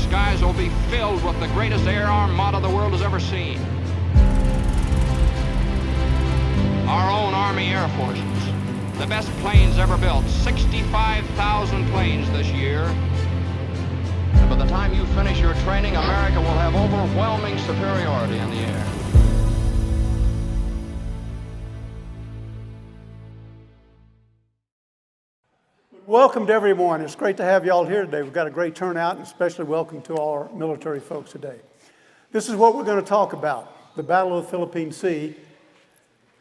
skies will be filled with the greatest air armada the world has ever seen. Our own Army Air Forces, the best planes ever built, 65,000 planes this year. And by the time you finish your training, America will have overwhelming superiority in the air. Welcome to everyone. It's great to have you all here today. We've got a great turnout, and especially welcome to all our military folks today. This is what we're going to talk about, the Battle of the Philippine Sea.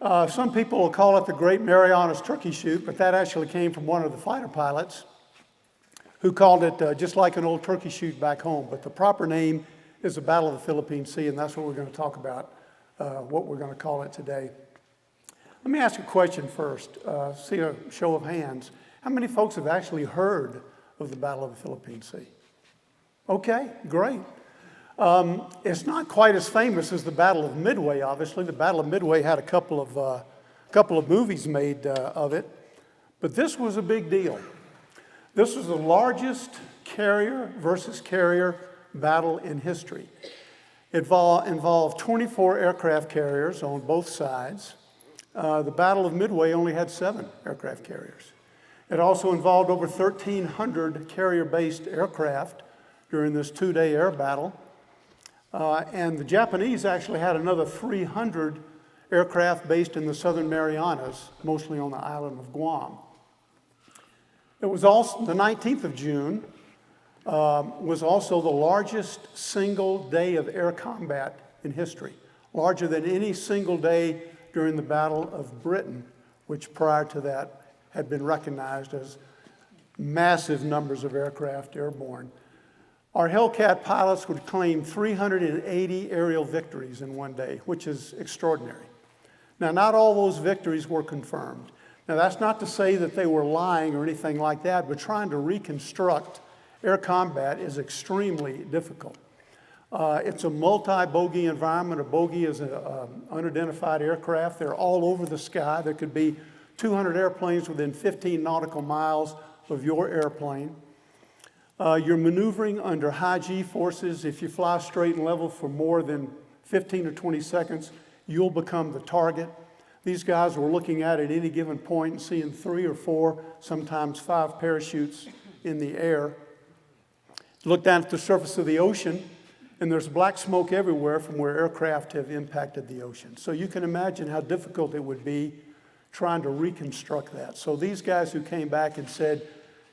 Some people will call it the Great Marianas Turkey Shoot, but that actually came from one of the fighter pilots who called it just like an old turkey shoot back home. But the proper name is the Battle of the Philippine Sea, and that's what we're going to talk about, what we're going to call it today. Let me ask you a question first. See a show of hands. How many folks have actually heard of the Battle of the Philippine Sea? Okay, great. It's not quite as famous as the Battle of Midway, obviously. The Battle of Midway had a couple of movies made of it, but this was a big deal. This was the largest carrier versus carrier battle in history. It involved 24 aircraft carriers on both sides. The Battle of Midway only had 7 aircraft carriers. It also involved over 1,300 carrier-based aircraft during this 2-day air battle. And the Japanese actually had another 300 aircraft based in the Southern Marianas, mostly on the island of Guam. It was also, the 19th of June was also the largest single day of air combat in history, larger than any single day during the Battle of Britain, which prior to that had been recognized as massive numbers of aircraft airborne. Our Hellcat pilots would claim 380 aerial victories in one day, which is extraordinary. Now, not all those victories were confirmed. Now, that's not to say that they were lying or anything like that, but trying to reconstruct air combat is extremely difficult. It's a multi-bogey environment. A bogey is an unidentified aircraft. They're all over the sky. There could be 200 airplanes within 15 nautical miles of your airplane. You're maneuvering under high G forces. If you fly straight and level for more than 15 or 20 seconds, you'll become the target. These guys were looking at any given point and seeing 3 or 4, sometimes 5 parachutes in the air. Look down at the surface of the ocean, and there's black smoke everywhere from where aircraft have impacted the ocean. So you can imagine how difficult it would be trying to reconstruct that. So these guys who came back and said,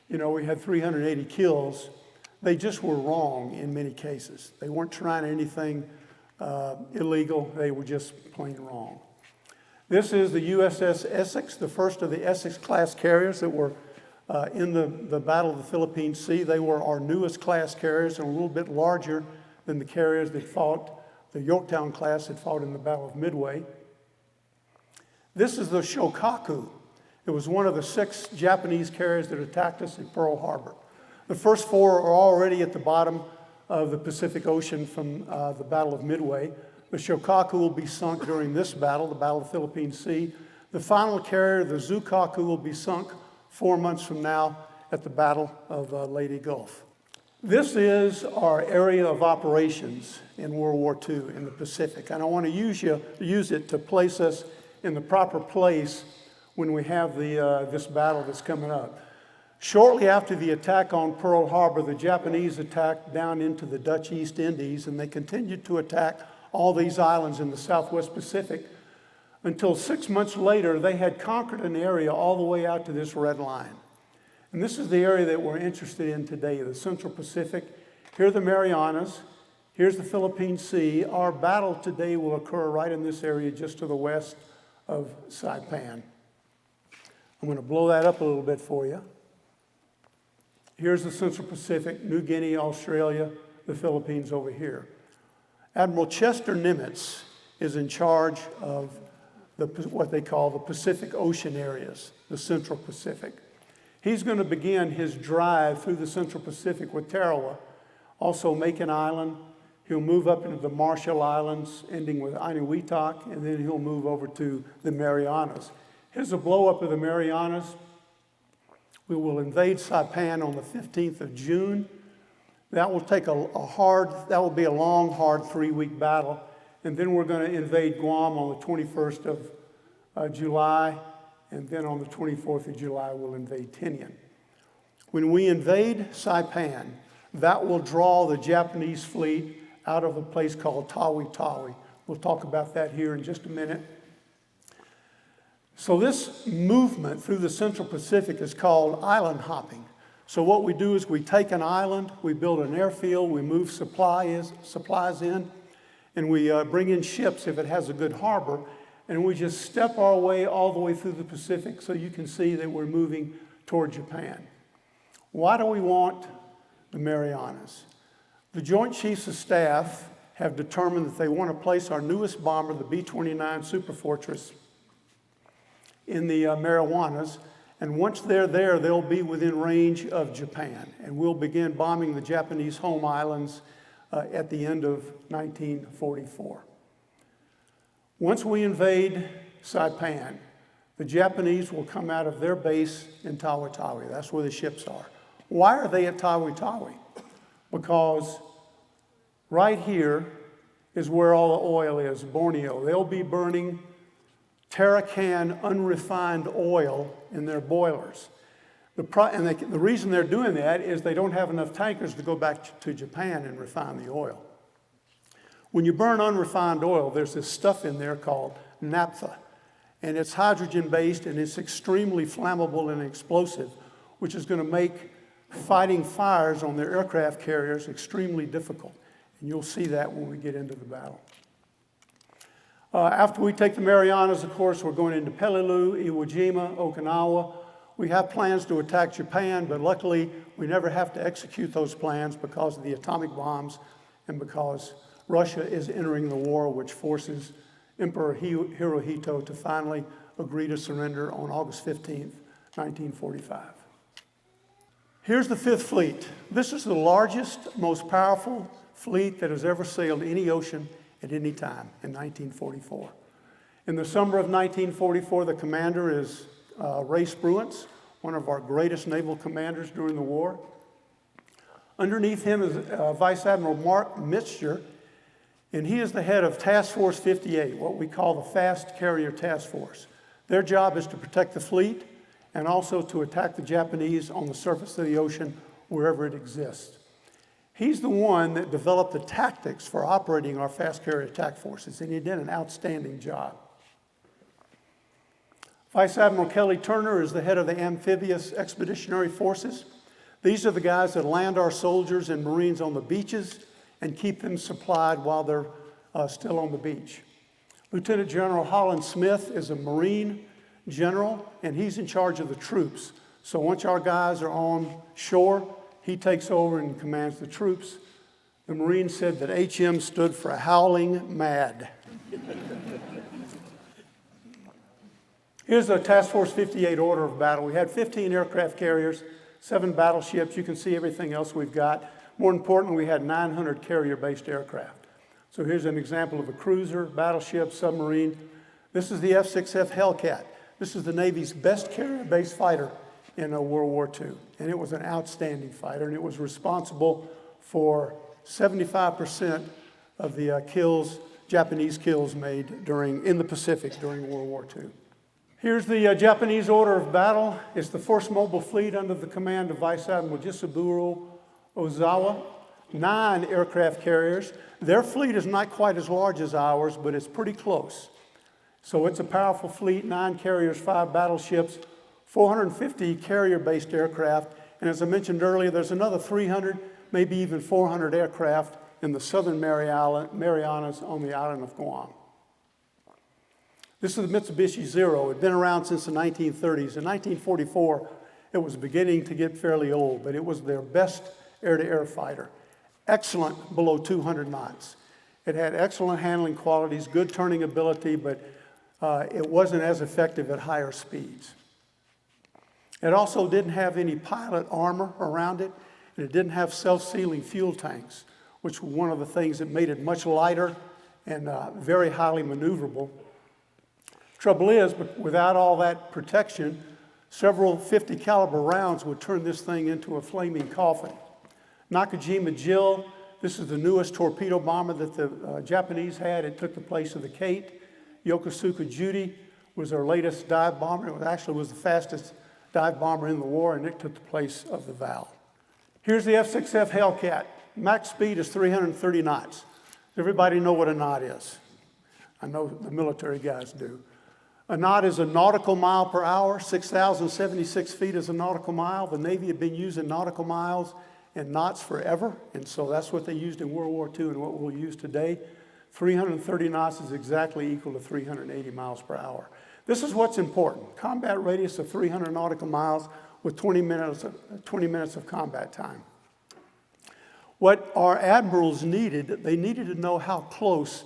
you know, we had 380 kills, they just were wrong in many cases. They weren't trying anything illegal, they were just plain wrong. This is the USS Essex, the first of the Essex-class carriers that were in the Battle of the Philippine Sea. They were our newest class carriers and a little bit larger than the carriers that fought, the Yorktown class that fought in the Battle of Midway. This is the Shokaku. It was one of the 6 Japanese carriers that attacked us at Pearl Harbor. The first 4 are already at the bottom of the Pacific Ocean from the Battle of Midway. The Shokaku will be sunk during this battle, the Battle of the Philippine Sea. The final carrier, the Zukaku, will be sunk 4 months from now at the Battle of Leyte Gulf. This is our area of operations in World War II in the Pacific. And I want to use it to place us in the proper place when we have this battle that's coming up. Shortly after the attack on Pearl Harbor, the Japanese attacked down into the Dutch East Indies, and they continued to attack all these islands in the Southwest Pacific until 6 months later, they had conquered an area all the way out to this red line. And this is the area that we're interested in today, the Central Pacific. Here are the Marianas. Here's the Philippine Sea. Our battle today will occur right in this area just to the west of Saipan. I'm going to blow that up a little bit for you. Here's the Central Pacific, New Guinea, Australia, the Philippines over here. Admiral Chester Nimitz is in charge of what they call the Pacific Ocean areas, the Central Pacific. He's going to begin his drive through the Central Pacific with Tarawa, also Makin Island. He'll move up into the Marshall Islands, ending with Eniwetok, and then he'll move over to the Marianas. Here's a blow-up of the Marianas. We will invade Saipan on the 15th of June. That will take that will be a long, hard 3-week battle. And then we're going to invade Guam on the 21st of July. And then on the 24th of July, we'll invade Tinian. When we invade Saipan, that will draw the Japanese fleet out of a place called Tawi-Tawi. We'll talk about that here in just a minute. So this movement through the Central Pacific is called island hopping. So what we do is we take an island, we build an airfield, we move supplies in, and we bring in ships if it has a good harbor, and we just step our way all the way through the Pacific so you can see that we're moving toward Japan. Why do we want the Marianas? The Joint Chiefs of Staff have determined that they want to place our newest bomber, the B-29 Superfortress, in the Marianas. And once they're there, they'll be within range of Japan. And we'll begin bombing the Japanese home islands at the end of 1944. Once we invade Saipan, the Japanese will come out of their base in Tawi-Tawi. That's where the ships are. Why are they at Tawi-Tawi? Because right here is where all the oil is, Borneo. They'll be burning Tarakan unrefined oil in their boilers. The reason they're doing that is they don't have enough tankers to go back to Japan and refine the oil. When you burn unrefined oil, there's this stuff in there called naphtha, and it's hydrogen-based and it's extremely flammable and explosive, which is going to make fighting fires on their aircraft carriers extremely difficult. And you'll see that when we get into the battle. After we take the Marianas, of course, we're going into Peleliu, Iwo Jima, Okinawa. We have plans to attack Japan, but luckily we never have to execute those plans because of the atomic bombs and because Russia is entering the war, which forces Emperor Hirohito to finally agree to surrender on August 15th, 1945. Here's the Fifth Fleet. This is the largest, most powerful fleet that has ever sailed any ocean at any time in 1944. In the summer of 1944, the commander is Ray Spruance, one of our greatest naval commanders during the war. Underneath him is Vice Admiral Mark Mitcher, and he is the head of Task Force 58, what we call the Fast Carrier Task Force. Their job is to protect the fleet and also to attack the Japanese on the surface of the ocean wherever it exists. He's the one that developed the tactics for operating our fast carrier attack forces, and he did an outstanding job. Vice Admiral Kelly Turner is the head of the Amphibious Expeditionary Forces. These are the guys that land our soldiers and Marines on the beaches and keep them supplied while they're still on the beach. Lieutenant General Holland Smith is a Marine general, and he's in charge of the troops. So once our guys are on shore, he takes over and commands the troops. The Marines said that HM stood for howling mad. Here's the Task Force 58 order of battle. We had 15 aircraft carriers, 7 battleships. You can see everything else we've got. More importantly, we had 900 carrier-based aircraft. So here's an example of a cruiser, battleship, submarine. This is the F-6F Hellcat. This is the Navy's best carrier-based fighter in World War II. And it was an outstanding fighter, and it was responsible for 75% of the Japanese kills made in the Pacific during World War II. Here's the Japanese order of battle. It's the First Mobile Fleet under the command of Vice Admiral Jisaburo Ozawa. 9 aircraft carriers. Their fleet is not quite as large as ours, but it's pretty close. So it's a powerful fleet, 9 carriers, 5 battleships, 450 carrier-based aircraft, and as I mentioned earlier, there's another 300, maybe even 400 aircraft in the southern Marianas on the island of Guam. This is the Mitsubishi Zero. It had been around since the 1930s. In 1944, it was beginning to get fairly old, but it was their best air-to-air fighter. Excellent below 200 knots. It had excellent handling qualities, good turning ability, but it wasn't as effective at higher speeds. It also didn't have any pilot armor around it, and it didn't have self-sealing fuel tanks, which was one of the things that made it much lighter and very highly maneuverable. Trouble is, without all that protection, several .50 caliber rounds would turn this thing into a flaming coffin. Nakajima Jill, this is the newest torpedo bomber that the Japanese had. It took the place of the Kate. Yokosuka Judy was our latest dive bomber. It actually was the fastest dive bomber in the war, and it took the place of the Val. Here's the F-6F Hellcat. Max speed is 330 knots. Does everybody know what a knot is? I know the military guys do. A knot is a nautical mile per hour. 6,076 feet is a nautical mile. The Navy had been using nautical miles and knots forever, and so that's what they used in World War II and what we'll use today. 330 knots is exactly equal to 380 miles per hour. This is what's important. Combat radius of 300 nautical miles with 20 minutes of combat time. What our admirals needed, they needed to know how close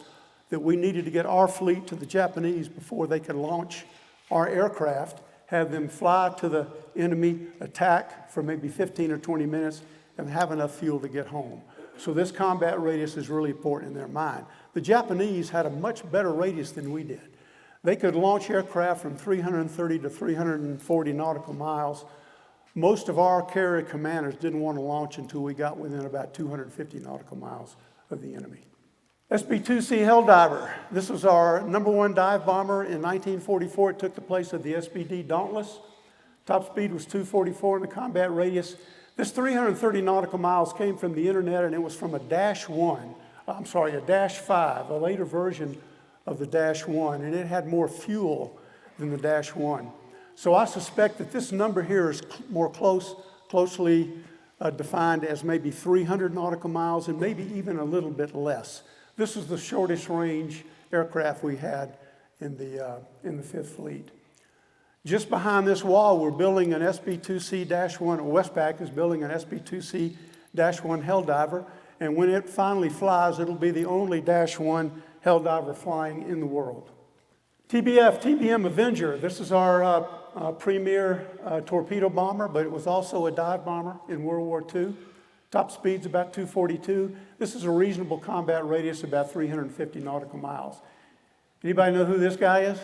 that we needed to get our fleet to the Japanese before they could launch our aircraft, have them fly to the enemy, attack for maybe 15 or 20 minutes, and have enough fuel to get home. So this combat radius is really important in their mind. The Japanese had a much better radius than we did. They could launch aircraft from 330 to 340 nautical miles. Most of our carrier commanders didn't want to launch until we got within about 250 nautical miles of the enemy. SB-2C Helldiver. This was our #1 dive bomber in 1944. It took the place of the SBD Dauntless. Top speed was 244 and the combat radius. This 330 nautical miles came from the internet, and it was from a Dash 5, a later version of the Dash 1, and it had more fuel than the Dash 1. So I suspect that this number here is more closely defined as maybe 300 nautical miles and maybe even a little bit less. This is the shortest range aircraft we had in the Fifth Fleet. Just behind this wall, we're building an SB-2C-1, Westpac is building an SB-2C-1 Helldiver, and when it finally flies, it'll be the only Dash 1 Helldiver flying in the world. TBM Avenger, this is our premier torpedo bomber, but it was also a dive bomber in World War II. Top speed's about 242. This is a reasonable combat radius, about 350 nautical miles. Anybody know who this guy is?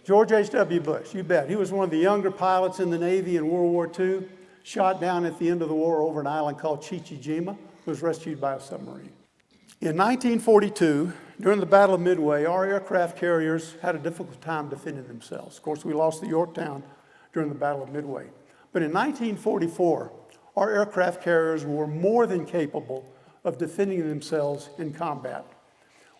George H.W. Bush, you bet. He was one of the younger pilots in the Navy in World War II, shot down at the end of the war over an island called Chichijima, was rescued by a submarine. In 1942, during the Battle of Midway, our aircraft carriers had a difficult time defending themselves. Of course, we lost the Yorktown during the Battle of Midway. But in 1944, our aircraft carriers were more than capable of defending themselves in combat.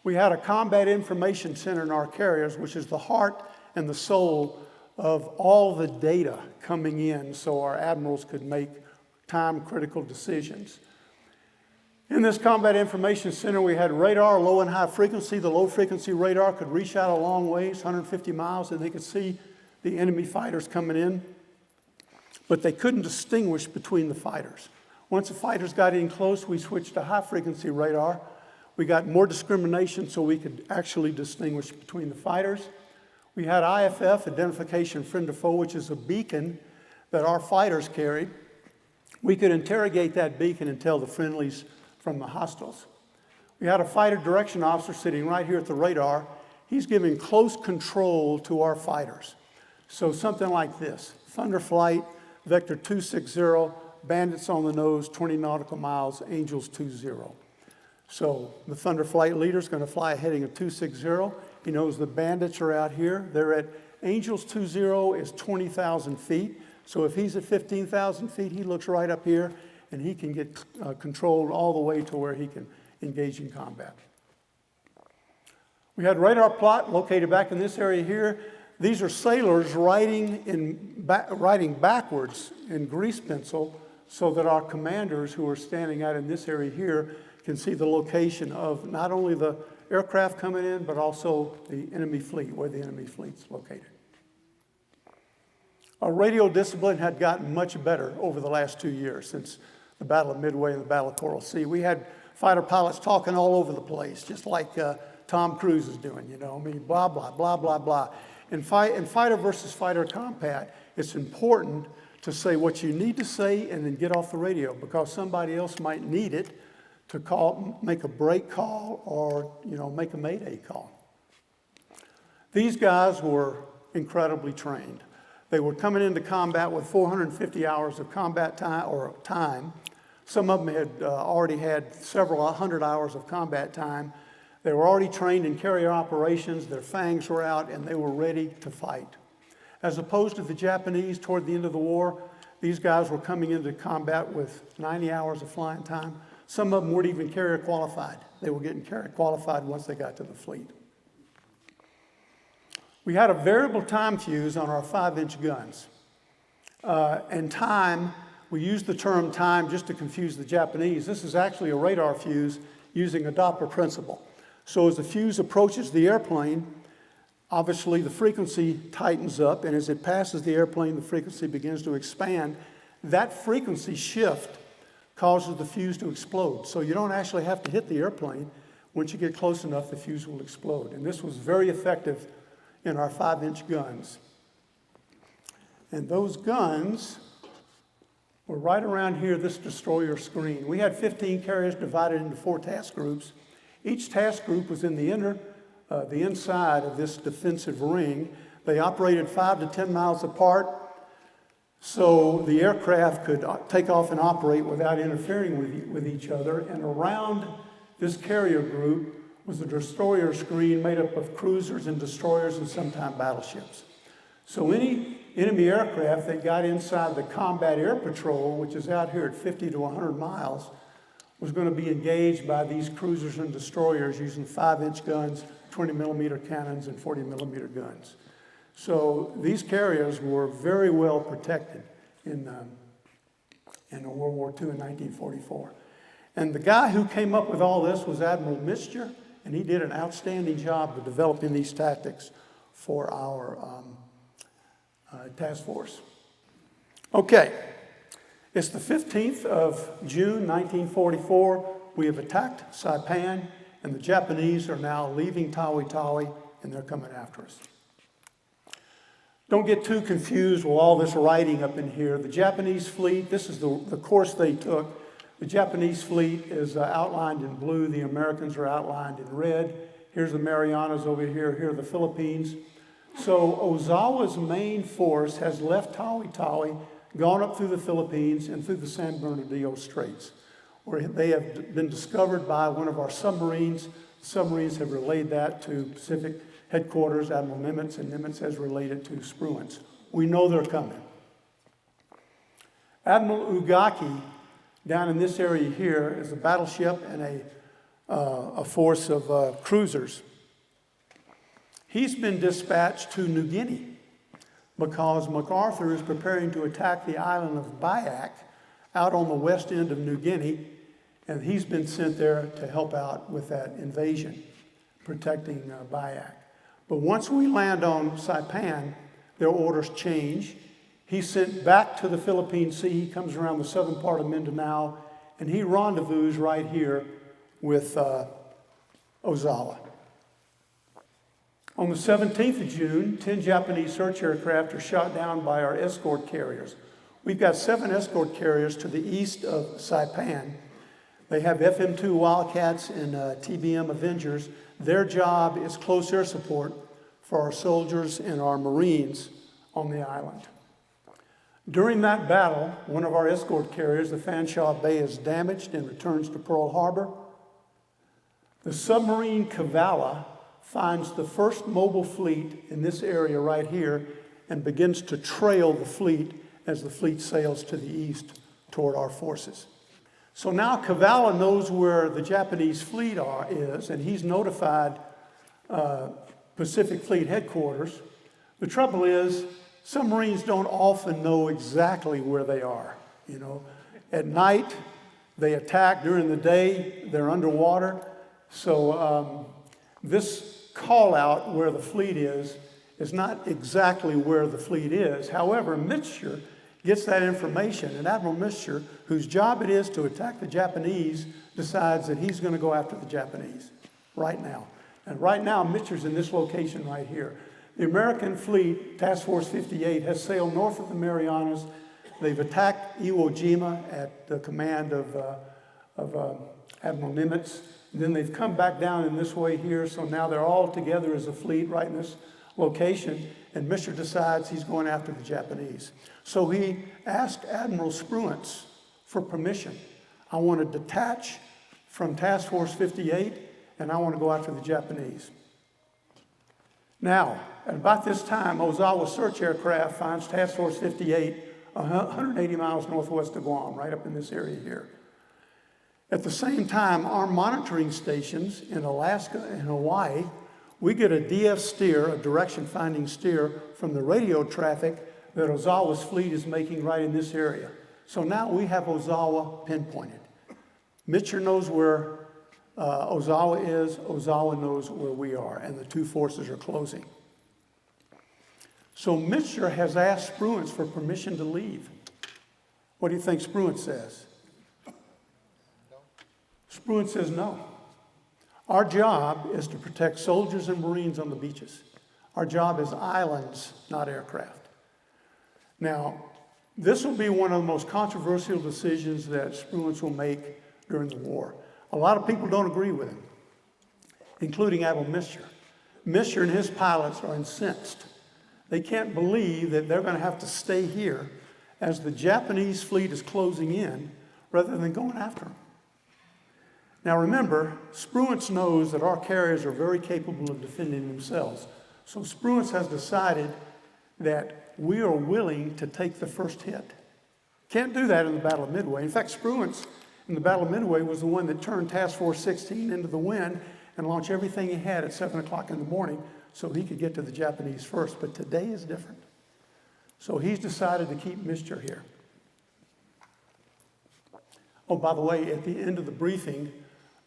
We had a combat information center in our carriers, which is the heart and the soul of all the data coming in so our admirals could make time-critical decisions. In this combat information center, we had radar, low and high frequency. The low frequency radar could reach out a long ways, 150 miles, and they could see the enemy fighters coming in. But they couldn't distinguish between the fighters. Once the fighters got in close, we switched to high frequency radar. We got more discrimination so we could actually distinguish between the fighters. We had IFF, Identification Friend or Foe, which is a beacon that our fighters carried. We could interrogate that beacon and tell the friendlies from the hostiles. We had a fighter direction officer sitting right here at the radar. He's giving close control to our fighters. So something like this: Thunder Flight, Vector 260, Bandits on the nose, 20 nautical miles, Angels 20. So the Thunder Flight leader is going to fly a heading of 260. He knows the bandits are out here. They're at Angels 20 is 20,000 feet. So if he's at 15,000 feet, he looks right up here, and he can get controlled all the way to where he can engage in combat. We had radar plot located back in this area here. These are sailors writing backwards in grease pencil so that our commanders who are standing out in this area here can see the location of not only the aircraft coming in, but also the enemy fleet, where the enemy fleet's located. Our radio discipline had gotten much better over the last 2 years since the Battle of Midway and the Battle of Coral Sea. We had fighter pilots talking all over the place, just like Tom Cruise is doing, you know. I mean, blah, blah, blah, blah, blah. In fighter versus fighter combat, it's important to say what you need to say and then get off the radio, because somebody else might need it to make a break call or, you know, make a mayday call. These guys were incredibly trained. They were coming into combat with 450 hours of combat time. Some of them had already had several hundred hours of combat time. They were already trained in carrier operations, their fangs were out, and they were ready to fight. As opposed to the Japanese toward the end of the war, these guys were coming into combat with 90 hours of flying time. Some of them weren't even carrier qualified. They were getting carrier qualified once they got to the fleet. We had a variable time fuse on our 5-inch guns. And time, we used the term time just to confuse the Japanese. This is actually a radar fuse using a Doppler principle. So as the fuse approaches the airplane, obviously the frequency tightens up, and as it passes the airplane, the frequency begins to expand. That frequency shift causes the fuse to explode. So you don't actually have to hit the airplane. Once you get close enough, the fuse will explode. And this was very effective in our 5-inch guns. And those guns were right around here, this destroyer screen. We had 15 carriers divided into 4 task groups. Each task group was in the inside of this defensive ring. They operated 5 to 10 miles apart, so the aircraft could take off and operate without interfering with each other. And around this carrier group was a destroyer screen made up of cruisers and destroyers and sometimes battleships. So any enemy aircraft that got inside the combat air patrol, which is out here at 50 to 100 miles, was going to be engaged by these cruisers and destroyers using 5-inch guns, 20-millimeter cannons, and 40-millimeter guns. So these carriers were very well protected in World War II in 1944. And the guy who came up with all this was Admiral Brewster, and he did an outstanding job of developing these tactics for our task force. Okay. It's the 15th of June, 1944. We have attacked Saipan, and the Japanese are now leaving Tawi-Tawi, and they're coming after us. Don't get too confused with all this writing up in here. The Japanese fleet, this is the course they took. The Japanese fleet is outlined in blue. The Americans are outlined in red. Here's the Marianas over here. Here are the Philippines. So Ozawa's main force has left Tawi-Tawi, gone up through the Philippines and through the San Bernardino Straits, where they have been discovered by one of our submarines. The submarines have relayed that to Pacific Headquarters, Admiral Nimitz, and Nimitz has relayed it to Spruance. We know they're coming. Admiral Ugaki, down in this area here, is a battleship and a force of cruisers. He's been dispatched to New Guinea because MacArthur is preparing to attack the island of Biak out on the west end of New Guinea, and he's been sent there to help out with that invasion, protecting Biak. But once we land on Saipan, their orders change. He's sent back to the Philippine Sea. He comes around the southern part of Mindanao, and he rendezvous right here with Ozawa. On the 17th of June, 10 Japanese search aircraft are shot down by our escort carriers. We've got 7 escort carriers to the east of Saipan. They have FM-2 Wildcats and TBM Avengers. Their job is close air support for our soldiers and our Marines on the island. During that battle, one of our escort carriers, the Fanshawe Bay, is damaged and returns to Pearl Harbor. The submarine Kavala finds the first mobile fleet in this area right here and begins to trail the fleet as the fleet sails to the east toward our forces. So now Kavala knows where the Japanese fleet is, and he's notified Pacific Fleet Headquarters. The trouble is, submarines don't often know exactly where they are. You know, at night they attack. During the day they're underwater. So this call out where the fleet is not exactly where the fleet is. However, Mitscher gets that information, and Admiral Mitscher, whose job it is to attack the Japanese, decides that he's going to go after the Japanese right now. And right now, Mitscher's in this location right here. The American fleet, Task Force 58, has sailed north of the Marianas. They've attacked Iwo Jima at the command of Admiral Nimitz. And then they've come back down in this way here, so now they're all together as a fleet right in this location. and Mr. decides he's going after the Japanese. So he asked Admiral Spruance for permission. I want to detach from Task Force 58, and I want to go after the Japanese. Now, at about this time, Ozawa search aircraft finds Task Force 58 180 miles northwest of Guam, right up in this area here. At the same time, our monitoring stations in Alaska and Hawaii, we get a DF steer, a direction finding steer, from the radio traffic that Ozawa's fleet is making right in this area. So now we have Ozawa pinpointed. Mitchell knows where Ozawa is, Ozawa knows where we are, and the two forces are closing. So Mitchell has asked Spruance for permission to leave. What do you think Spruance says? Spruance says no. Our job is to protect soldiers and Marines on the beaches. Our job is islands, not aircraft. Now, this will be one of the most controversial decisions that Spruance will make during the war. A lot of people don't agree with him, including Admiral Mischer. Mischer and his pilots are incensed. They can't believe that they're going to have to stay here as the Japanese fleet is closing in rather than going after them. Now remember, Spruance knows that our carriers are very capable of defending themselves. So Spruance has decided that we are willing to take the first hit. Can't do that in the Battle of Midway. In fact, Spruance in the Battle of Midway was the one that turned Task Force 16 into the wind and launched everything he had at 7 o'clock in the morning so he could get to the Japanese first. But today is different. So he's decided to keep Mischer here. Oh, by the way, at the end of the briefing,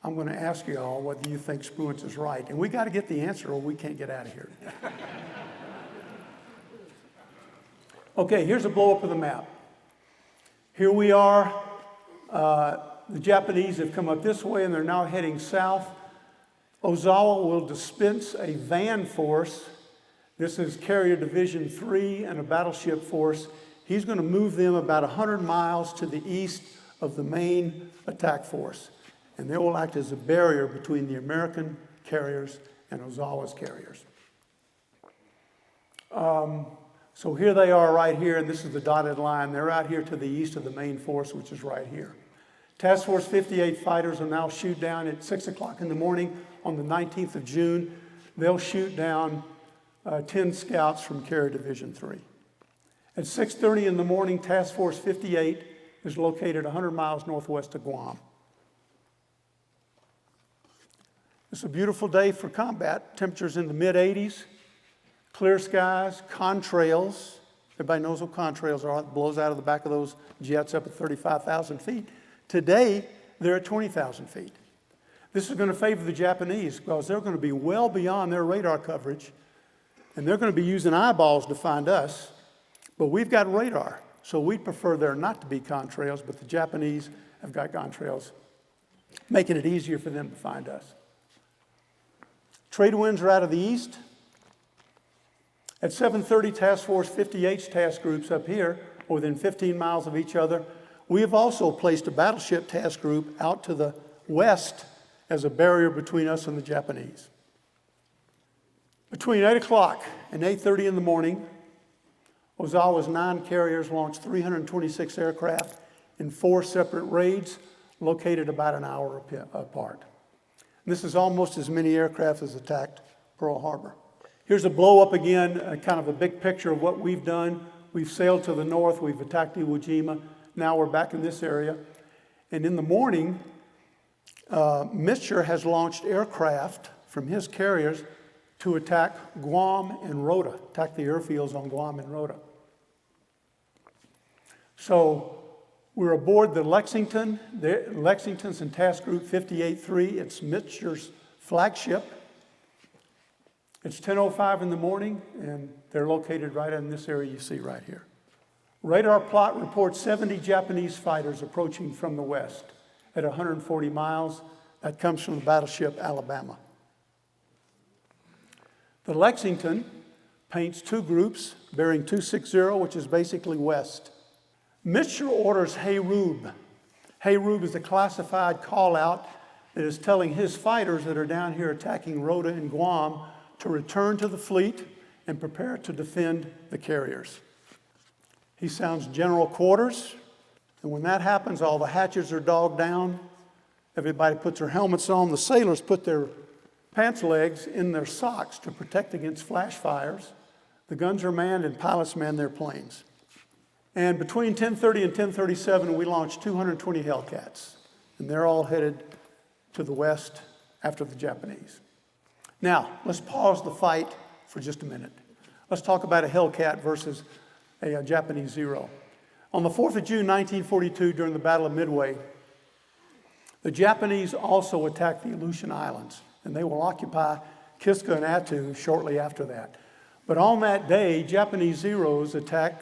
I'm going to ask you all whether you think Spruance is right. And we got to get the answer or we can't get out of here. Okay, here's a blow up of the map. Here we are. The Japanese have come up this way and they're now heading south. Ozawa will dispense a van force. This is Carrier Division 3 and a battleship force. He's going to move them about 100 miles to the east of the main attack force. And they will act as a barrier between the American carriers and Ozawa's carriers. So here they are right here, and this is the dotted line. They're out here to the east of the main force, which is right here. Task Force 58 fighters will now shoot down at 6 o'clock in the morning on the 19th of June. They'll shoot down 10 scouts from Carrier Division 3. At 6:30 in the morning, Task Force 58 is located 100 miles northwest of Guam. It's a beautiful day for combat. Temperatures in the mid-80s, clear skies, contrails. Everybody knows what contrails are. It blows out of the back of those jets up at 35,000 feet. Today, they're at 20,000 feet. This is going to favor the Japanese because they're going to be well beyond their radar coverage, and they're going to be using eyeballs to find us, but we've got radar. So we'd prefer there not to be contrails, but the Japanese have got contrails, making it easier for them to find us. Trade winds are out of the east. At 7:30, Task Force 58's task groups up here, within 15 miles of each other. We have also placed a battleship task group out to the west as a barrier between us and the Japanese. Between 8 o'clock and 8:30 in the morning, Ozawa's 9 carriers launched 326 aircraft in 4 separate raids located about an hour apart. This is almost as many aircraft as attacked Pearl Harbor. Here's a blow up again, kind of a big picture of what we've done. We've sailed to the north, we've attacked Iwo Jima. Now we're back in this area. And in the morning, Mischer has launched aircraft from his carriers to attack Guam and Rota, attack the airfields on Guam and Rota. So we're aboard the Lexington. Lexington's in Task Group 58-3. It's Mischer's flagship. It's 10:05 in the morning, and they're located right in this area you see right here. Radar plot reports 70 Japanese fighters approaching from the west at 140 miles. That comes from the battleship Alabama. The Lexington paints 2 groups bearing 260, which is basically west. Mischer orders Hayrub. Hayrub is a classified call-out that is telling his fighters that are down here attacking Rota and Guam to return to the fleet and prepare to defend the carriers. He sounds general quarters, and when that happens, all the hatches are dogged down. Everybody puts their helmets on. The sailors put their pants legs in their socks to protect against flash fires. The guns are manned and pilots man their planes. And between 10:30 and 10:37, we launched 220 Hellcats, and they're all headed to the west after the Japanese. Now, let's pause the fight for just a minute. Let's talk about a Hellcat versus a Japanese Zero. On the 4th of June, 1942, during the Battle of Midway, the Japanese also attacked the Aleutian Islands, and they will occupy Kiska and Attu shortly after that. But on that day, Japanese Zeros attack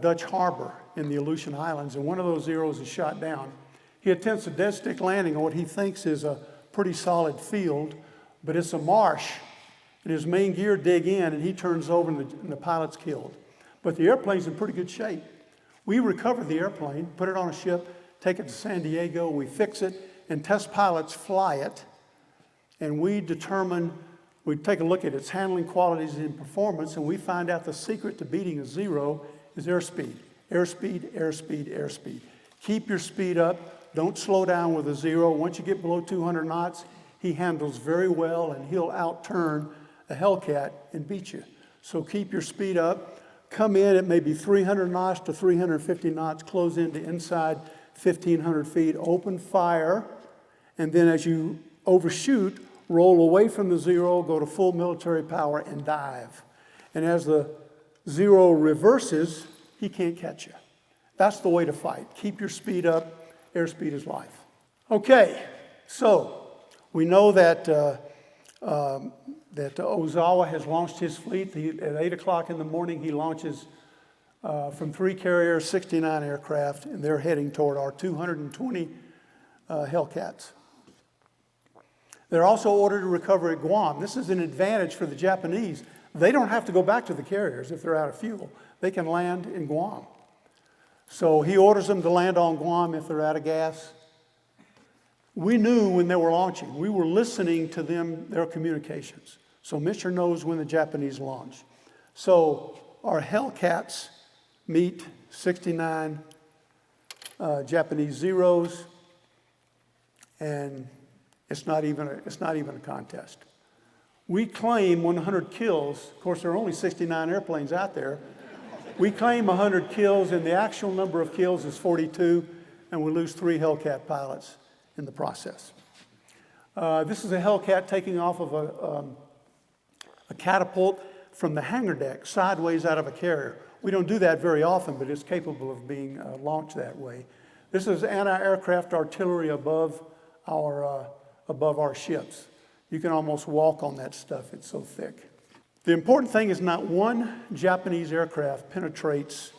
Dutch Harbor in the Aleutian Islands, and one of those Zeros is shot down. He attempts a dead stick landing on what he thinks is a pretty solid field, but it's a marsh, and his main gear dig in, and he turns over, and the pilot's killed. But the airplane's in pretty good shape. We recover the airplane, put it on a ship, take it to San Diego, we fix it, and test pilots fly it, and we take a look at its handling qualities and performance, and we find out the secret to beating a Zero is airspeed. Airspeed, airspeed, airspeed. Keep your speed up. Don't slow down with a Zero. Once you get below 200 knots, he handles very well, and he'll outturn a Hellcat and beat you. So keep your speed up. Come in at maybe 300 knots to 350 knots, close into inside 1,500 feet, open fire, and then as you overshoot, roll away from the Zero, go to full military power, and dive. And as the Zero reverses, he can't catch you. That's the way to fight. Keep your speed up. Airspeed is life. Okay, so we know that Ozawa has launched his fleet. At 8 o'clock in the morning, he launches from 3 carriers, 69 aircraft, and they're heading toward our 220 Hellcats. They're also ordered to recover at Guam. This is an advantage for the Japanese. They don't have to go back to the carriers if they're out of fuel. They can land in Guam. So he orders them to land on Guam if they're out of gas. We knew when they were launching. We were listening to their communications. So Mr. knows when the Japanese launch. So our Hellcats meet 69 Japanese Zeros, and it's not even a contest. We claim 100 kills. Of course, there are only 69 airplanes out there. We claim 100 kills, and the actual number of kills is 42, and we lose 3 Hellcat pilots in the process. This is a Hellcat taking off of a catapult from the hangar deck, sideways out of a carrier. We don't do that very often, but it's capable of being launched that way. This is anti-aircraft artillery above our ships. You can almost walk on that stuff, it's so thick. The important thing is not one Japanese aircraft penetrates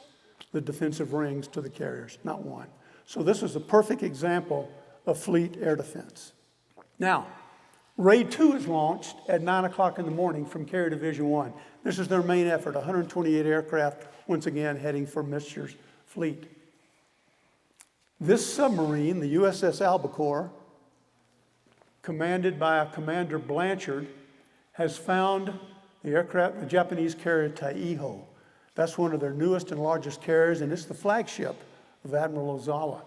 the defensive rings to the carriers, not one. So this is a perfect example of fleet air defense. Now, Raid 2 is launched at 9 o'clock in the morning from Carrier Division 1. This is their main effort, 128 aircraft, once again heading for Mr.'s fleet. This submarine, the USS Albacore, commanded by Commander Blanchard, has found the Japanese carrier Taiho. That's one of their newest and largest carriers, and it's the flagship of Admiral Ozawa.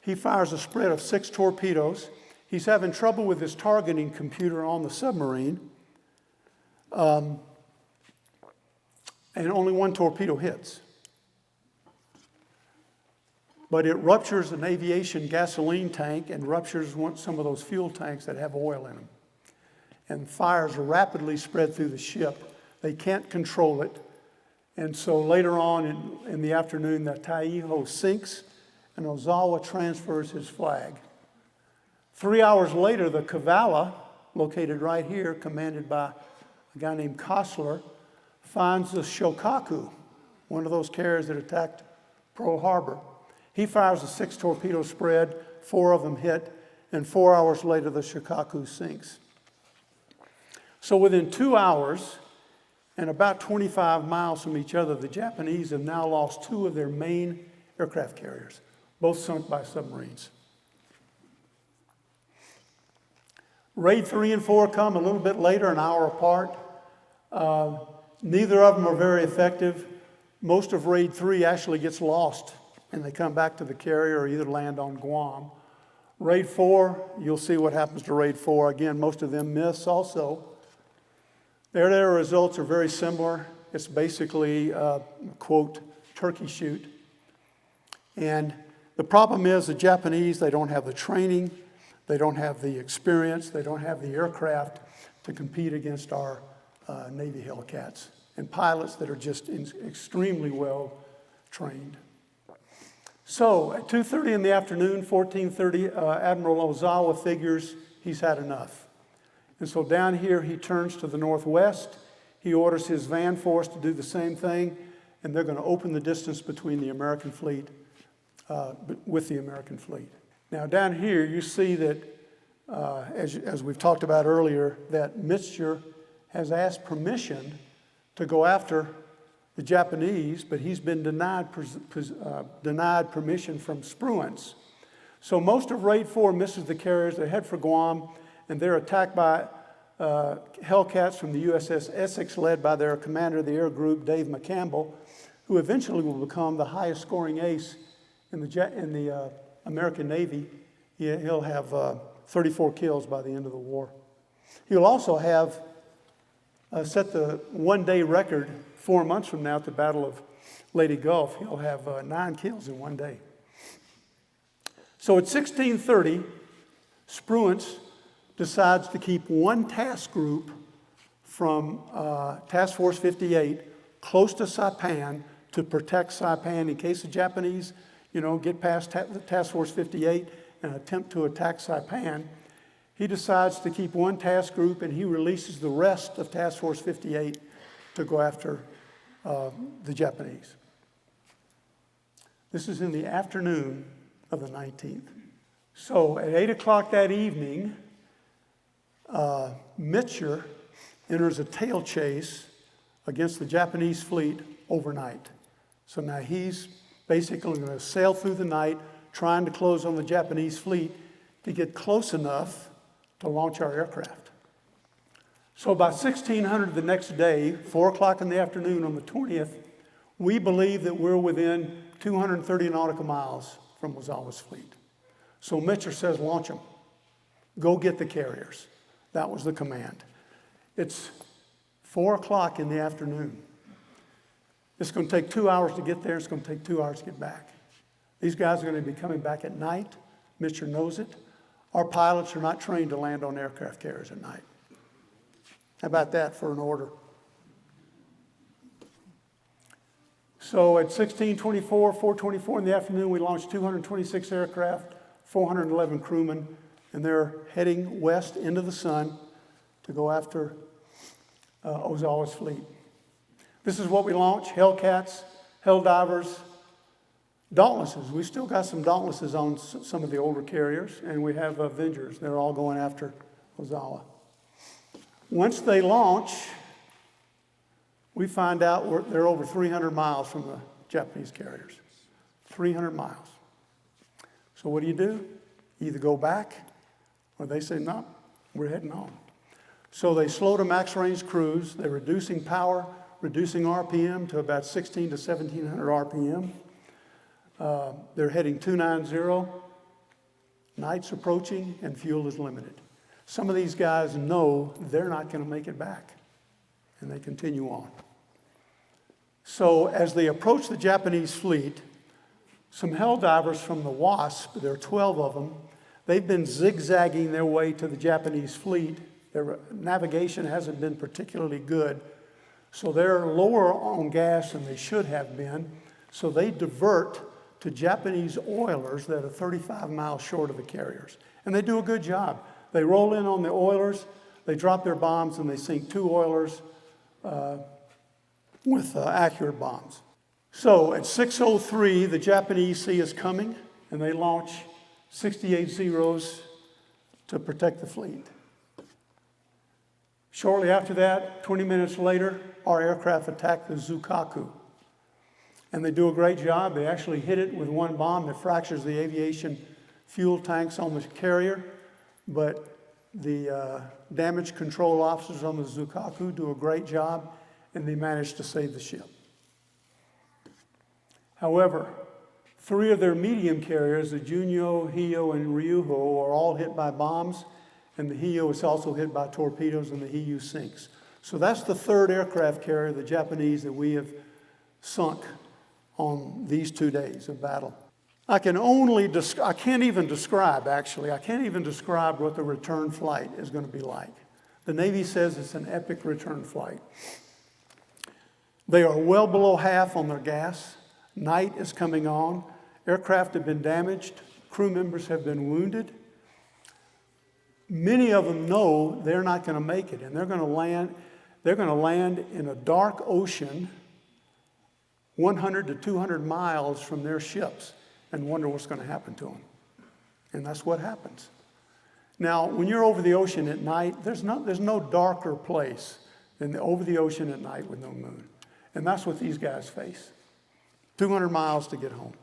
He fires a spread of 6 torpedoes. He's having trouble with his targeting computer on the submarine, and only 1 torpedo hits. But it ruptures an aviation gasoline tank and ruptures some of those fuel tanks that have oil in them. And fires rapidly spread through the ship. They can't control it. And so later on in the afternoon, the Taiho sinks, and Ozawa transfers his flag. 3 hours later, the Kavala, located right here, commanded by a guy named Kostler, finds the Shokaku, one of those carriers that attacked Pearl Harbor. He fires a 6 torpedo spread, 4 of them hit, and 4 hours later, the Shokaku sinks. So within 2 hours, and about 25 miles from each other, the Japanese have now lost 2 of their main aircraft carriers, both sunk by submarines. Raid 3 and 4 come a little bit later, an hour apart. Neither of them are very effective. Most of Raid 3 actually gets lost, and they come back to the carrier or either land on Guam. Raid 4, you'll see what happens to Raid 4. Again, most of them miss also. Their results are very similar. It's basically, quote, turkey shoot. And the problem is the Japanese, they don't have the training, they don't have the experience, they don't have the aircraft to compete against our Navy Hellcats and pilots that are just extremely well trained. So at 2:30 in the afternoon, 14:30, Admiral Ozawa figures he's had enough. And so down here he turns to the northwest. He orders his van force to do the same thing, and they're going to open the distance between the American fleet, with the American fleet. Now down here you see that, as we've talked about earlier, that Mitscher has asked permission to go after the Japanese, but he's been denied permission from Spruance. So most of Raid 4 misses the carriers. They head for Guam, and they're attacked by Hellcats from the USS Essex, led by their commander of the air group, Dave McCampbell, who eventually will become the highest scoring ace in the American Navy. He'll have 34 kills by the end of the war. He'll also have set the one-day record 4 months from now at the Battle of Leyte Gulf. He'll have 9 kills in one day. So at 16:30, Spruance decides to keep one task group from Task Force 58 close to Saipan to protect Saipan in case the Japanese, get past Task Force 58 and attempt to attack Saipan. He decides to keep one task group, and he releases the rest of Task Force 58 to go after the Japanese. This is in the afternoon of the 19th. So at 8 o'clock that evening, Mitscher enters a tail chase against the Japanese fleet overnight. So now he's basically going to sail through the night trying to close on the Japanese fleet to get close enough to launch our aircraft. So by 1600 the next day, 4 o'clock in the afternoon on the 20th, we believe that we're within 230 nautical miles from Ozawa's fleet. So Mitscher says, launch them. Go get the carriers. That was the command. It's 4 o'clock in the afternoon. It's going to take 2 hours to get there. It's going to take 2 hours to get back. These guys are going to be coming back at night. Mitscher knows it. Our pilots are not trained to land on aircraft carriers at night. How about that for an order? So at 16:24, 4:24 in the afternoon, we launched 226 aircraft, 411 crewmen, and they're heading west into the sun to go after Ozawa's fleet. This is what we launch: Hellcats, Helldivers, Dauntlesses. We still got some Dauntlesses on some of the older carriers, and we have Avengers. They're all going after Ozawa. Once they launch, we find out they're over 300 miles from the Japanese carriers. 300 miles. So what do? You either go back, or they say, no, we're heading on. So they slow to max range cruise. They're reducing power, reducing RPM to about 16 to 1700 RPM. They're heading 290. Night's approaching, and fuel is limited. Some of these guys know they're not going to make it back, and they continue on. So as they approach the Japanese fleet, some Helldivers from the Wasp, there are 12 of them, they've been zigzagging their way to the Japanese fleet. Their navigation hasn't been particularly good, so they're lower on gas than they should have been, so they divert to Japanese oilers that are 35 miles short of the carriers. And they do a good job. They roll in on the oilers, they drop their bombs, and they sink 2 oilers with accurate bombs. So at 6:03, the Japanese see us coming, and they launch 68 Zeros to protect the fleet. Shortly after that, 20 minutes later, our aircraft attack the Zukaku. And they do a great job. They actually hit it with one bomb that fractures the aviation fuel tanks on the carrier, but The damage control officers on the Zukaku do a great job, and they manage to save the ship. However, 3 of their medium carriers, the Junyo, Hiyo, and Ryuho, are all hit by bombs, and the Hiyo is also hit by torpedoes, and the Hiyu sinks. So that's the 3rd aircraft carrier, the Japanese, that we have sunk on these 2 days of battle. I can't even describe what the return flight is going to be like. The Navy says it's an epic return flight. They are well below half on their gas. Night is coming on. Aircraft have been damaged. Crew members have been wounded. Many of them know they're not going to make it, and they're going to land in a dark ocean 100 to 200 miles from their ships and wonder what's going to happen to them. And that's what happens. Now, when you're over the ocean at night, there's no darker place than over the ocean at night with no moon. And that's what these guys face. 200 miles to get home.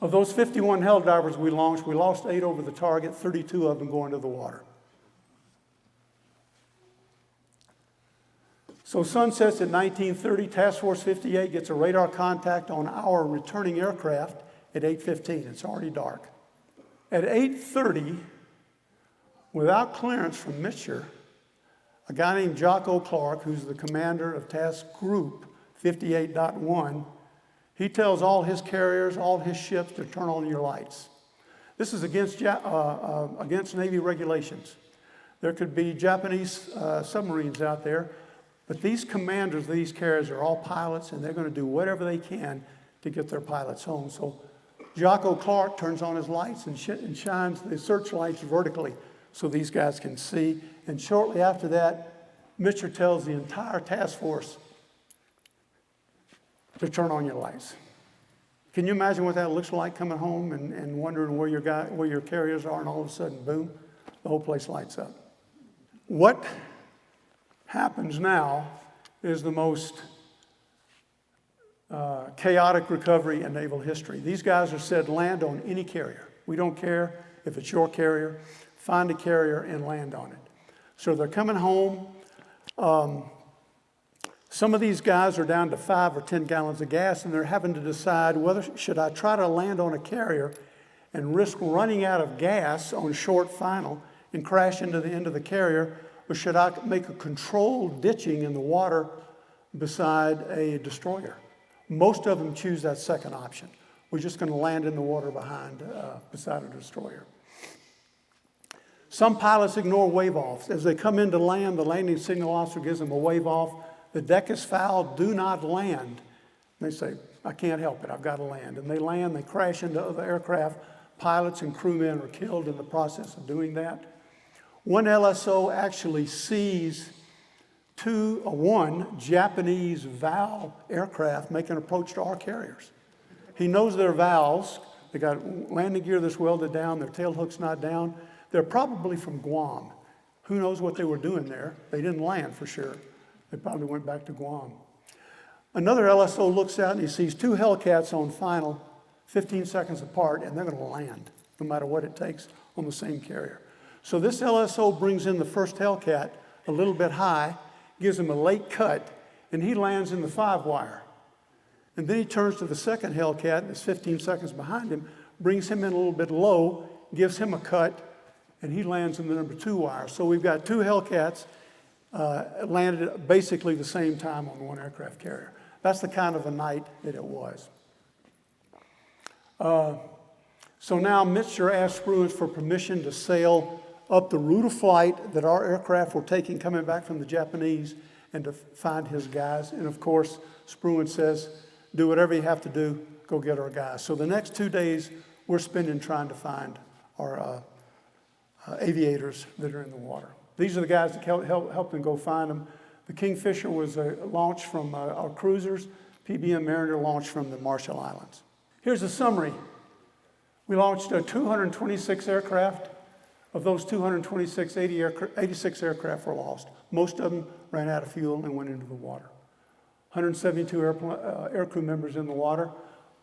Of those 51 hell divers we launched, we lost 8 over the target, 32 of them going to the water. So sun sets at 19:30. Task Force 58 gets a radar contact on our returning aircraft at 8:15. It's already dark. At 8:30, without clearance from Mitscher, a guy named Jocko Clark, who's the commander of Task Group 58.1, he tells all his carriers, all his ships to turn on your lights. This is against Navy regulations. There could be Japanese submarines out there, but these commanders of these carriers are all pilots, and they're going to do whatever they can to get their pilots home. So Jocko Clark turns on his lights and shines the searchlights vertically so these guys can see. And shortly after that, Mitscher tells the entire task force to turn on your lights. Can you imagine what that looks like coming home and wondering where your carriers are, and all of a sudden, boom, the whole place lights up? What happens now is the most chaotic recovery in naval history. These guys are said land on any carrier. We don't care if it's your carrier. Find a carrier and land on it. So they're coming home. Some of these guys are down to 5 or 10 gallons of gas, and they're having to decide whether should I try to land on a carrier and risk running out of gas on short final and crash into the end of the carrier, or should I make a controlled ditching in the water beside a destroyer? Most of them choose that second option. We're just going to land in the water beside a destroyer. Some pilots ignore wave-offs. As they come in to land, the landing signal officer gives them a wave-off. The deck is foul, do not land. They say, I can't help it, I've got to land. And they land, they crash into other aircraft. Pilots and crewmen are killed in the process of doing that. One LSO actually sees one Japanese VAL aircraft make an approach to our carriers. He knows their VALs. They got landing gear that's welded down, their tail hook's not down. They're probably from Guam. Who knows what they were doing there? They didn't land for sure. They probably went back to Guam. Another LSO looks out and he sees 2 Hellcats on final, 15 seconds apart, and they're going to land, no matter what it takes, on the same carrier. So this LSO brings in the first Hellcat a little bit high, gives him a late cut, and he lands in the 5-wire. And then he turns to the second Hellcat that's 15 seconds behind him, brings him in a little bit low, gives him a cut, and he lands in the number 2-wire. So we've got 2 Hellcats landed at basically the same time on one aircraft carrier. That's the kind of a night that it was. So now Mitscher asked Spruance for permission to sail up the route of flight that our aircraft were taking coming back from the Japanese and to find his guys. And of course, Spruance says, do whatever you have to do, go get our guys. So the next 2 days, we're spending trying to find our aviators that are in the water. These are the guys that helped them go find them. The Kingfisher was launched from our cruisers. PBM Mariner launched from the Marshall Islands. Here's a summary. We launched 226 aircraft. Of those 226, 86 aircraft were lost. Most of them ran out of fuel and went into the water. 172 aircrew members in the water.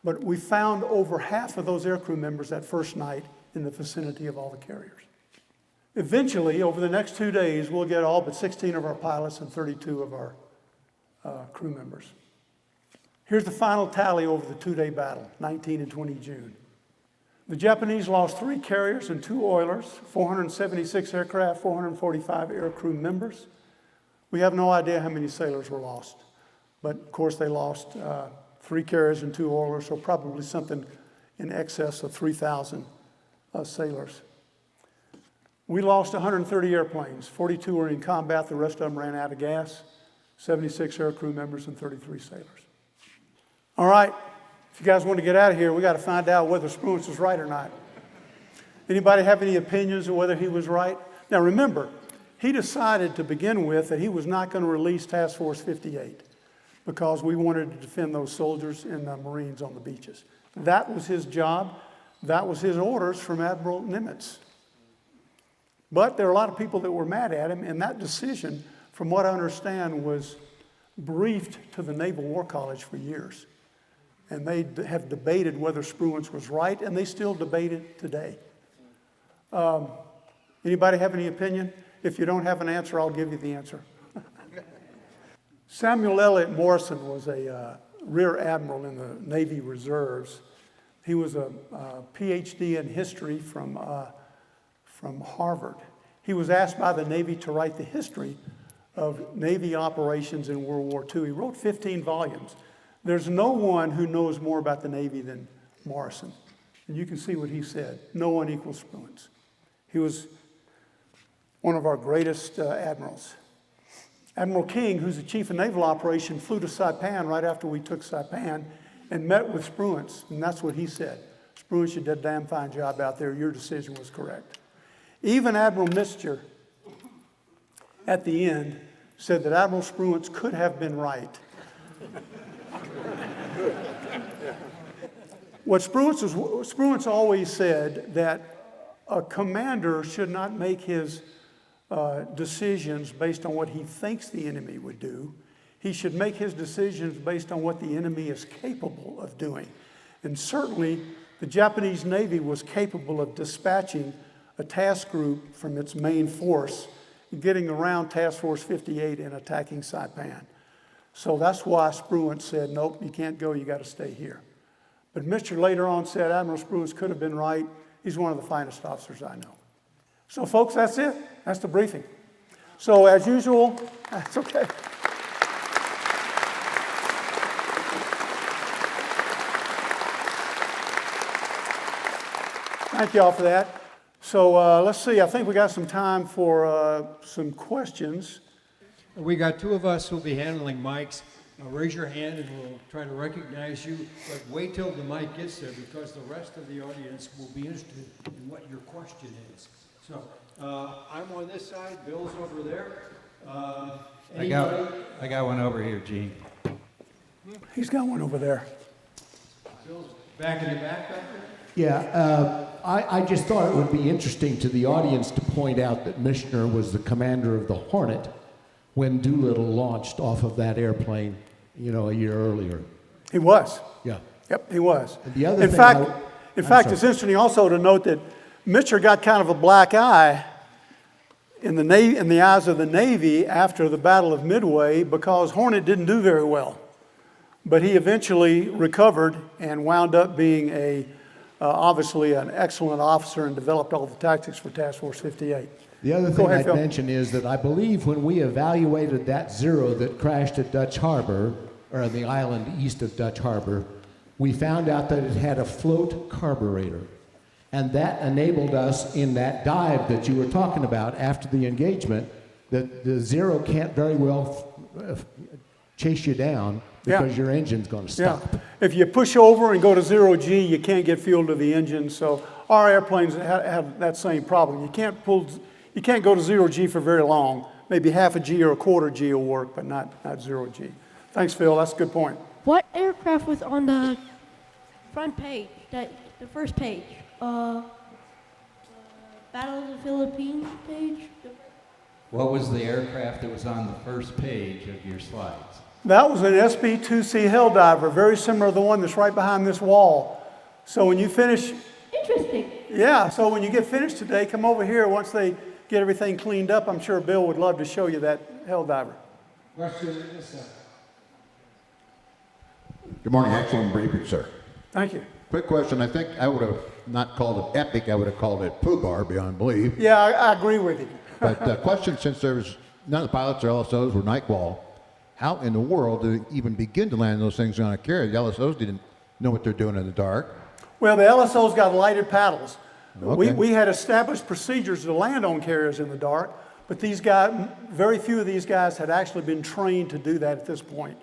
But we found over half of those aircrew members that first night in the vicinity of all the carriers. Eventually, over the next 2 days, we'll get all but 16 of our pilots and 32 of our crew members. Here's the final tally over the 2-day battle, 19 and 20 June. The Japanese lost 3 carriers and 2 oilers, 476 aircraft, 445 air crew members. We have no idea how many sailors were lost, but of course they lost 3 carriers and 2 oilers, so probably something in excess of 3,000 sailors. We lost 130 airplanes, 42 were in combat, the rest of them ran out of gas, 76 air crew members and 33 sailors. All right, if you guys want to get out of here, we got to find out whether Spruance was right or not. Anybody have any opinions of whether he was right? Now remember, he decided to begin with that he was not going to release Task Force 58 because we wanted to defend those soldiers and the Marines on the beaches. That was his job. That was his orders from Admiral Nimitz. But there are a lot of people that were mad at him, and that decision, from what I understand, was briefed to the Naval War College for years. And they have debated whether Spruance was right, and they still debate it today. Anybody have any opinion? If you don't have an answer, I'll give you the answer. Samuel Eliot Morrison was a rear admiral in the Navy Reserves. He was a PhD in history from Harvard. He was asked by the Navy to write the history of Navy operations in World War II. He wrote 15 volumes. There's no one who knows more about the Navy than Morrison. And you can see what he said. No one equals Spruance. He was one of our greatest admirals. Admiral King, who's the chief of naval operations, flew to Saipan right after we took Saipan and met with Spruance. And that's what he said. Spruance, you did a damn fine job out there. Your decision was correct. Even Admiral Mister, at the end, said that Admiral Spruance could have been right. What Spruance always said that a commander should not make his decisions based on what he thinks the enemy would do. He should make his decisions based on what the enemy is capable of doing. And certainly, the Japanese Navy was capable of dispatching a task group from its main force, getting around Task Force 58 and attacking Saipan. So that's why Spruance said, nope, you can't go, you got to stay here. But Mr. later on said Admiral Spruance could have been right. He's one of the finest officers I know. So folks, that's it. That's the briefing. So as usual, that's okay. Thank you all for that. So let's see, I think we got some time for some questions. We got 2 of us who'll be handling mics. Raise your hand and we'll try to recognize you, but wait till the mic gets there because the rest of the audience will be interested in what your question is. So I'm on this side, Bill's over there. I got one over here, Gene. He's got one over there. Bill's back in the back there? Yeah, I just thought it would be interesting to the audience to point out that Michener was the commander of the Hornet when Doolittle launched off of that airplane, a year earlier. He was. Yeah. Yep, he was. And the other in thing fact, sorry. it's interesting also to note that Michener got kind of a black eye in the eyes of the Navy after the Battle of Midway because Hornet didn't do very well. But he eventually recovered and wound up being obviously an excellent officer and developed all the tactics for Task Force 58. The other thing I'd Phil. mention is that I believe when we evaluated that Zero that crashed at Dutch Harbor, or the island east of Dutch Harbor, we found out that it had a float carburetor. And that enabled us in that dive that you were talking about after the engagement, that the Zero can't very well chase you down because your engine's going to stop. Yeah. If you push over and go to 0G, you can't get fuel to the engine. So our airplanes have that same problem. You can't go to 0G for very long. Maybe half a G or a quarter G will work, but not 0G. Thanks, Phil. That's a good point. What aircraft was on the front page, the first page? Battle of the Philippines page? What was the aircraft that was on the first page of your slides? That was an SB-2C Helldiver, very similar to the one that's right behind this wall. So when you finish... Interesting. Yeah, so when you get finished today, come over here. Once they get everything cleaned up, I'm sure Bill would love to show you that hell diver. Question in this side. Good morning, excellent briefing, sir. Thank you. Quick question. I think I would have not called it epic. I would have called it poo bar beyond belief. Yeah, I agree with you. But question, since there's none of the pilots or LSOs were nightfall, how in the world do they even begin to land those things on a carrier? The LSOs didn't know what they're doing in the dark. Well, the LSO's got lighted paddles. Okay. We had established procedures to land on carriers in the dark, but these guys, very few of these guys had actually been trained to do that at this point.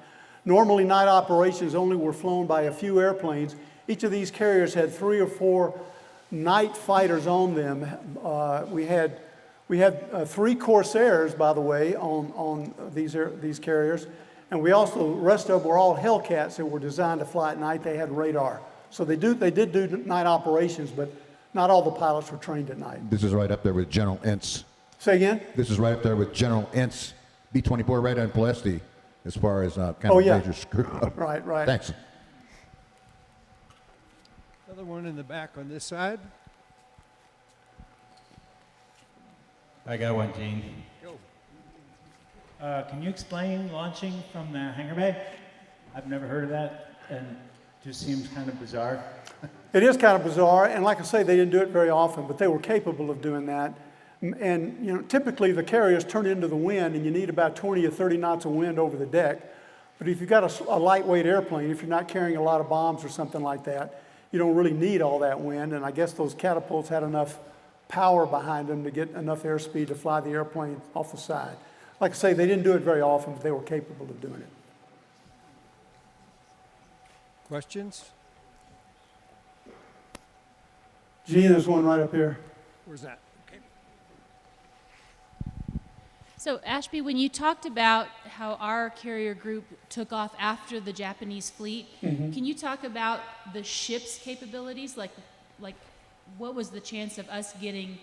Normally, night operations only were flown by a few airplanes. Each of these carriers had 3 or 4 night fighters on them. We had 3 Corsairs, by the way, on these carriers, and we also, the rest of them were all Hellcats that were designed to fly at night. They had radar, so they did do night operations, but not all the pilots were trained at night. This is right up there with General Entz. Say again? This is right up there with General Entz, B-24, right on Palesti, as far as kind Oh, of yeah. major screw up. Right, right. Thanks. Another one in the back on this side. I got one, Gene. Can you explain launching from the hangar bay? I've never heard of that, and it just seems kind of bizarre. It is kind of bizarre, and like I say, they didn't do it very often, but they were capable of doing that. And you know, typically the carriers turn into the wind, and you need about 20 or 30 knots of wind over the deck. But if you've got a lightweight airplane, if you're not carrying a lot of bombs or something like that, you don't really need all that wind. And I guess those catapults had enough power behind them to get enough airspeed to fly the airplane off the side. Like I say, they didn't do it very often, but they were capable of doing it. Questions? Gene, there's one right up here. Where's that? Okay. So, Ashby, when you talked about how our carrier group took off after the Japanese fleet, can you talk about the ship's capabilities? Like, what was the chance of us getting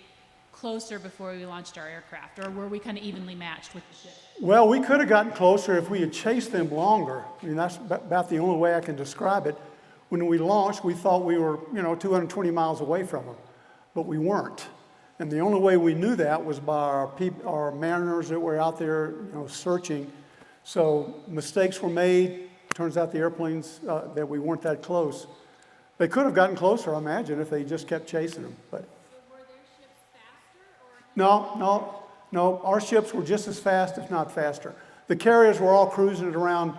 closer before we launched our aircraft, or were we kind of evenly matched with the ship? Well, we could have gotten closer if we had chased them longer. I mean, that's about the only way I can describe it. When we launched, we thought we were, 220 miles away from them, but we weren't. And the only way we knew that was by our mariners that were out there, searching. So mistakes were made. Turns out the airplanes, that we weren't that close. They could have gotten closer, I imagine, if they just kept chasing them. But Were their ships faster, or? no, our ships were just as fast, if not faster. The carriers were all cruising at around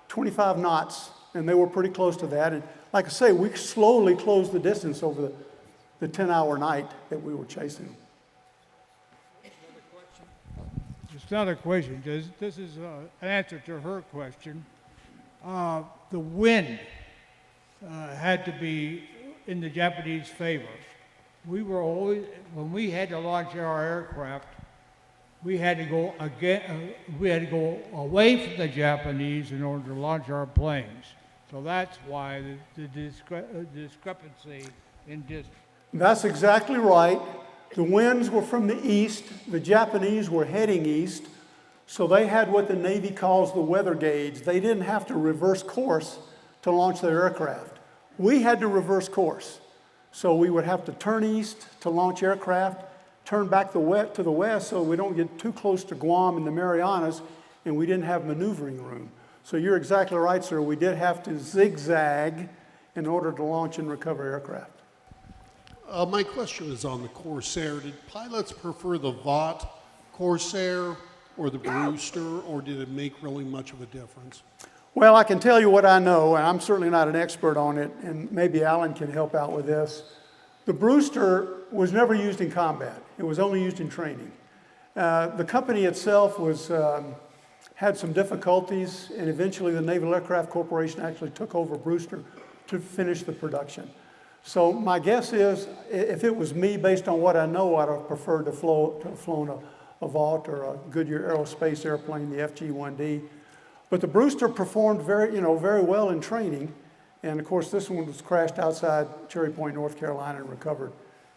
25 knots, and they were pretty close to that. And like I say, we slowly closed the distance over the 10-hour night that we were chasing them. It's not a question. This is an answer to her question. The wind had to be in the Japanese favor. We were always, when we had to launch our aircraft, we had to go away from the Japanese in order to launch our planes. So that's why the discrepancy in distance. That's exactly right. The winds were from the east. The Japanese were heading east. So they had what the Navy calls the weather gauge. They didn't have to reverse course to launch their aircraft. We had to reverse course. So we would have to turn east to launch aircraft, turn back to the west so we don't get too close to Guam and the Marianas, and we didn't have maneuvering room. So you're exactly right, sir. We did have to zigzag in order to launch and recover aircraft. My question is on the Corsair. Did pilots prefer the Vought Corsair or the Brewster, or did it make really much of a difference? Well, I can tell you what I know, and I'm certainly not an expert on it, and maybe Alan can help out with this. The Brewster was never used in combat. It was only used in training. The company itself had some difficulties, and eventually the Naval Aircraft Corporation actually took over Brewster to finish the production. So my guess is, if it was me, based on what I know, I'd have preferred to have flown a Vought or a Goodyear Aerospace airplane, the FG-1D. But the Brewster performed very well in training. And of course, this one was crashed outside Cherry Point, North Carolina, and recovered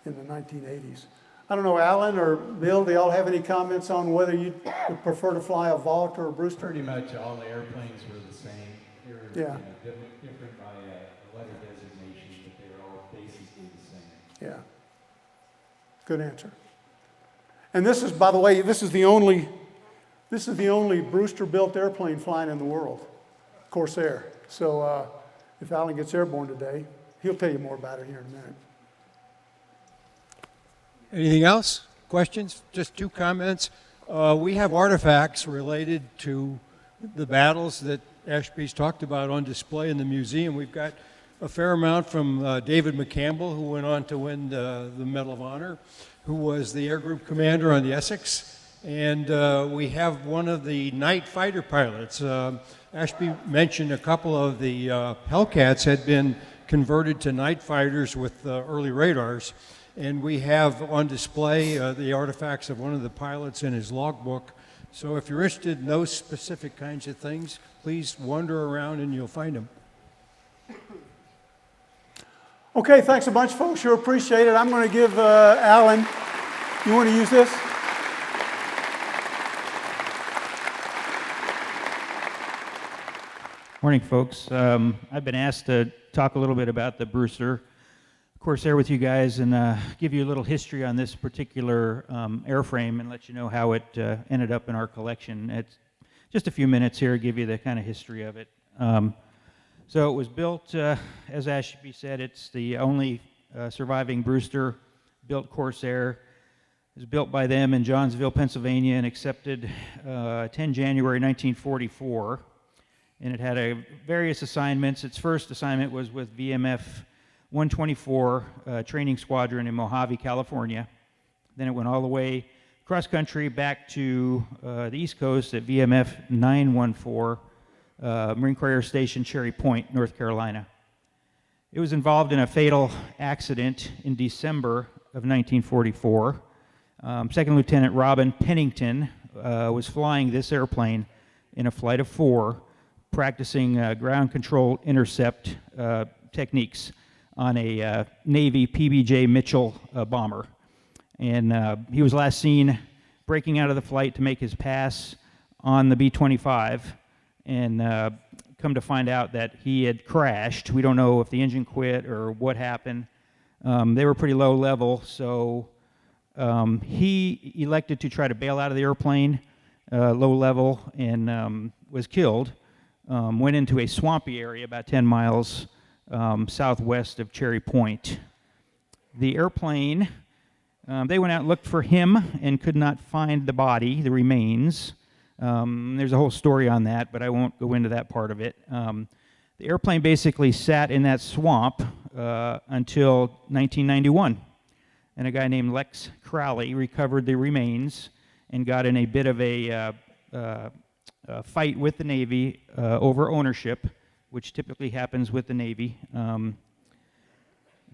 in the 1980s. I don't know, Alan or Bill, do y'all have any comments on whether you would prefer to fly a Vought or a Brewster? Pretty much all the airplanes were the same. They were different by a letter designation, but they were all basically the same. Yeah. Good answer. And this is, by the way, this is the only Brewster-built airplane flying in the world, Corsair. So if Alan gets airborne today, he'll tell you more about it here in a minute. Anything else? Questions? Just two comments. We have artifacts related to the battles that Ashby's talked about on display in the museum. We've got a fair amount from David McCampbell, who went on to win the Medal of Honor, who was the air group commander on the Essex. And we have one of the night fighter pilots. Ashby mentioned a couple of the Hellcats had been converted to night fighters with early radars. And we have on display the artifacts of one of the pilots in his logbook. So if you're interested in those specific kinds of things, please wander around and you'll find them. Okay, thanks a bunch, folks. Sure appreciate it. I'm going to give Alan, you want to use this? Morning, folks. I've been asked to talk a little bit about the Brewster Corsair with you guys and give you a little history on this particular airframe and let you know how it ended up in our collection. It's just a few minutes here to give you the kind of history of it. So it was built, as Ashby said, it's the only surviving Brewster-built Corsair. It was built by them in Johnsville, Pennsylvania, and accepted 10 January 1944. And it had various assignments. Its first assignment was with VMF 124 Training Squadron in Mojave, California. Then it went all the way cross country back to the East Coast at VMF 914 Marine Corps Air Station, Cherry Point, North Carolina. It was involved in a fatal accident in December of 1944. Second Lieutenant Robin Pennington was flying this airplane in a flight of 4, practicing ground control intercept techniques on a Navy PBJ Mitchell bomber. And he was last seen breaking out of the flight to make his pass on the B-25, and come to find out that he had crashed. We don't know if the engine quit or what happened. They were pretty low level, so he elected to try to bail out of the airplane, low level, and was killed. Went into a swampy area about 10 miles southwest of Cherry Point. The airplane, they went out and looked for him and could not find the body, the remains. There's a whole story on that, but I won't go into that part of it. The airplane basically sat in that swamp until 1991, and a guy named Lex Crowley recovered the remains and got in a bit of a fight with the Navy over ownership, which typically happens with the Navy.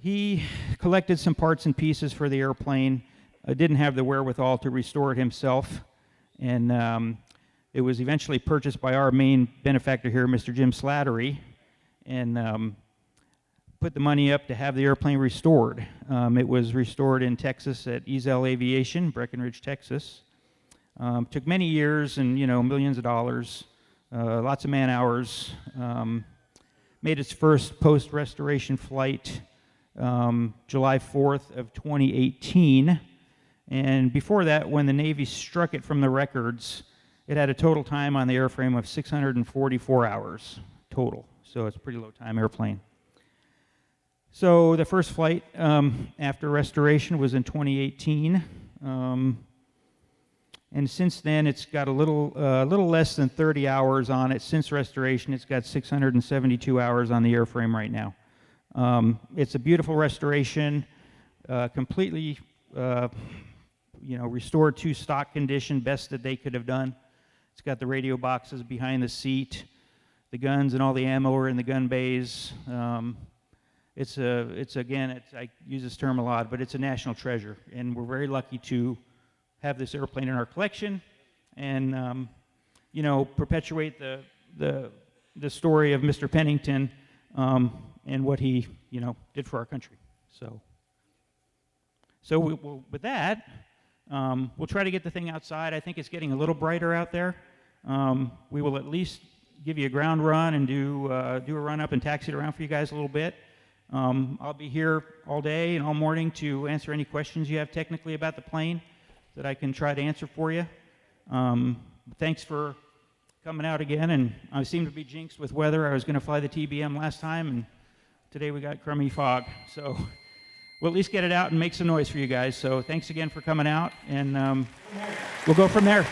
He collected some parts and pieces for the airplane, didn't have the wherewithal to restore it himself, and it was eventually purchased by our main benefactor here, Mr. Jim Slattery, and put the money up to have the airplane restored. It was restored in Texas at Ezel Aviation, Breckenridge, Texas. Took many years and, millions of dollars, lots of man hours. Made its first post-restoration flight July 4th of 2018. And before that, when the Navy struck it from the records, it had a total time on the airframe of 644 hours total. So it's a pretty low time airplane. So the first flight after restoration was in 2018. And since then, it's got a little less than 30 hours on it. Since restoration, it's got 672 hours on the airframe right now. It's a beautiful restoration, completely, restored to stock condition, best that they could have done. It's got the radio boxes behind the seat. The guns and all the ammo are in the gun bays. I use this term a lot, but it's a national treasure, and we're very lucky to have this airplane in our collection, and perpetuate the story of Mr. Pennington and what he did for our country. So with that, we'll try to get the thing outside. I think it's getting a little brighter out there. We will at least give you a ground run and do a run up and taxi it around for you guys a little bit, I'll be here all day and all morning to answer any questions you have technically about the plane that I can try to answer for you. Thanks for coming out again, and I seem to be jinxed with weather. I was going to fly the TBM last time, and today we got crummy fog. So we'll at least get it out and make some noise for you guys. So thanks again for coming out, and we'll go from there.